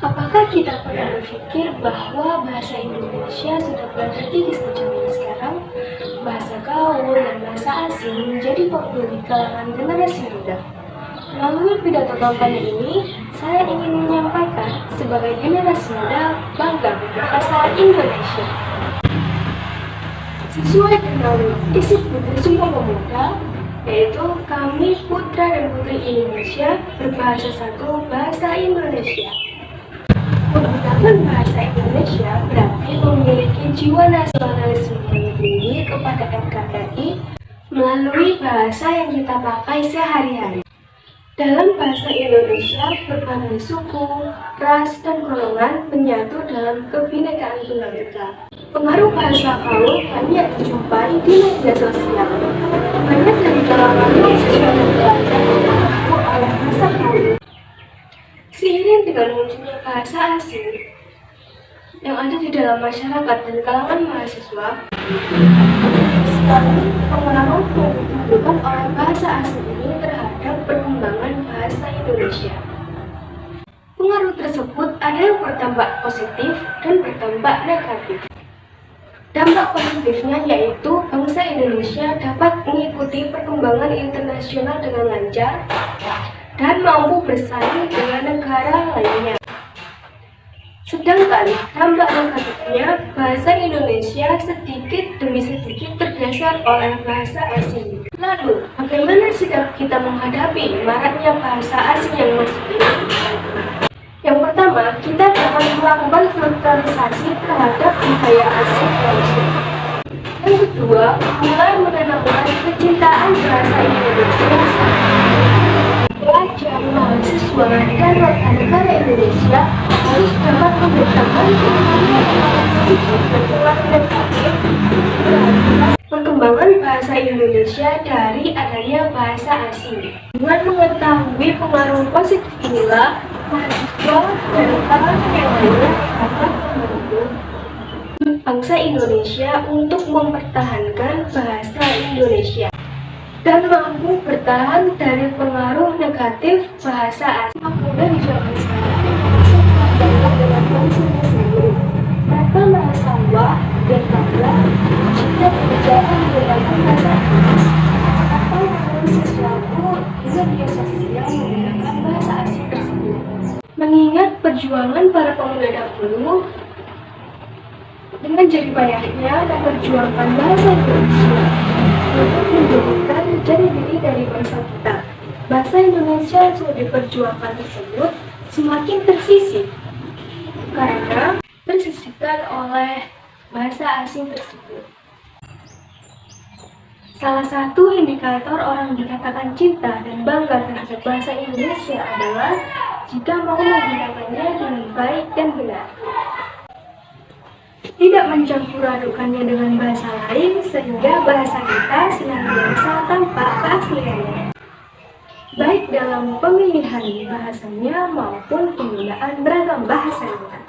Apakah kita pernah berpikir bahwa bahasa Indonesia sudah berada di zaman sekarang? Bahasa gaul dan bahasa asing menjadi populer di kalangan generasi muda. Melalui pidato kampanye ini, saya ingin menyampaikan sebagai generasi muda bangga berbahasa Indonesia. Sesuai dengan isi Putri Sumpah Pemuda, yaitu kami putra dan putri Indonesia berbahasa satu bahasa Indonesia. Menggunakan bahasa Indonesia berarti memiliki jiwa nasionalisme yang tinggi kepada NKRI melalui bahasa yang kita pakai sehari-hari. Dalam bahasa Indonesia, berbagai suku, ras, dan golongan menyatu dalam kebinekaan Tunggal Ika. Pengaruh bahasa gaul banyak dijumpai di media sosial. Banyak dari kalangan mahasiswa dan pelajar mengaku oleh bahasa gaul. Seiring dengan munculnya bahasa asing yang ada di dalam masyarakat dan kalangan mahasiswa, sekarang pengaruh yang ditimbulkan oleh bahasa asing ini terhadap perkembangan bahasa Indonesia. Pengaruh tersebut ada yang berdampak positif dan berdampak negatif. Dampak positifnya yaitu bangsa Indonesia dapat mengikuti perkembangan internasional dengan lancar dan mampu bersaing dengan negara lainnya. Sedangkan dampak negatifnya, bahasa Indonesia sedikit demi sedikit tergeser oleh bahasa asing. Lalu, bagaimana sikap kita menghadapi maraknya bahasa asing yang masuk ini? Yang pertama, kita dapat melakukan filterisasi terhadap budaya asing yang masuk. Yang kedua, mulai menanamkan kecintaan bahasa Indonesia. Pelajar, mahasiswa, dan warga negara Indonesia harus dapat membedakan perkembangan bahasa Indonesia dari adanya bahasa asing. Dengan mengetahui pengaruh positif inilah, mahasiswa dan kalangan yang lainnya dapat membantu bangsa Indonesia untuk mempertahankan bahasa Indonesia dan mampu bertahan dari pengaruh negatif bahasa asing. Muda di zaman sekarang dengan bahasanya sendiri. Mereka merasa wah dan bangga jika berbicara menggunakan bahasa Inggris atau menulis sesuatu di media sosial menggunakan bahasa asing tersebut. Mengingat perjuangan para pemuda dahulu dengan jerih payahnya memperjuangkan bahasa Indonesia untuk menjadikan jati diri dari bangsa kita. Bahasa Indonesia yang sudah diperjuangkan tersebut semakin tersisih karena tersisihkan oleh bahasa asing tersebut. Salah satu indikator orang dikatakan cinta dan bangga terhadap bahasa Indonesia adalah jika mau menggunakannya dengan baik dan benar. Tidak mencampur adukannya dengan bahasa lain sehingga bahasa kita senantiasa tampak keasliannya, baik dalam pemilihan bahasanya maupun penggunaan beragam bahasanya.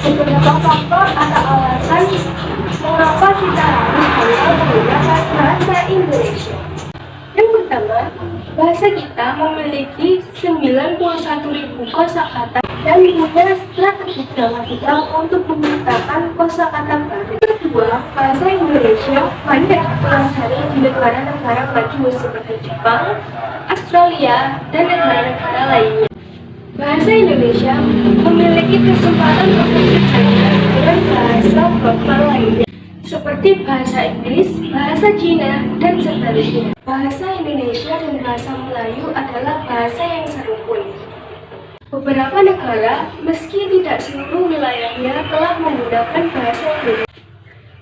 Beberapa faktor atau alasan mengapa kita harus menggunakan bahasa Indonesia. Yang pertama, bahasa kita memiliki 91.000 kosakata dan punya strategi gramatikal untuk menciptakan kosakata baru. Kedua, bahasa Indonesia banyak dipelajari di negara-negara maju seperti Jepang, Australia, dan negara-negara lainnya. Bahasa Indonesia memiliki kesempatan untuk bersaing dengan bahasa lokal lainnya seperti bahasa Inggris, bahasa Cina, dan seterusnya. Bahasa Indonesia dan bahasa Melayu adalah bahasa yang seruput. Beberapa negara, meski tidak seluruh wilayahnya, telah menggunakan bahasa Indonesia.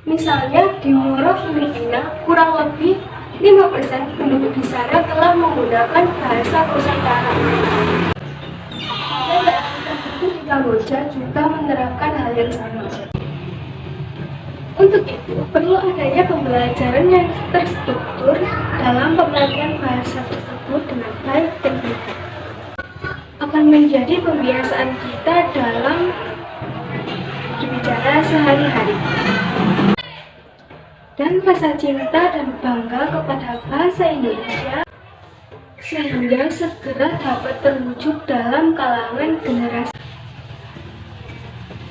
Misalnya di Moro, Filipina, kurang lebih 5% penduduk di sana telah menggunakan bahasa Nusantara. Dan di Kamboja juga menerapkan hal yang sama. Untuk itu, perlu adanya pembelajaran yang terstruktur dalam pembelajaran bahasa tersebut dengan baik dan benar. Akan menjadi pembiasaan kita dalam berbicara sehari-hari. Dan rasa cinta dan bangga kepada bahasa Indonesia sehingga segera dapat terwujud dalam kalangan generasi.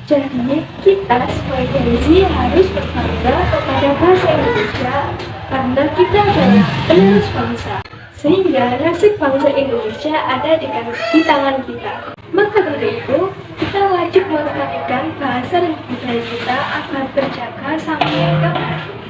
Jadi kita sebagai Gen Z harus berbangga kepada bahasa Indonesia karena kita adalah penerus bangsa. Sehingga nasib bangsa Indonesia ada di tangan kita. Maka dari itu, kita wajib melestarikan bahasa dan budaya kita agar terjaga sampai kapan.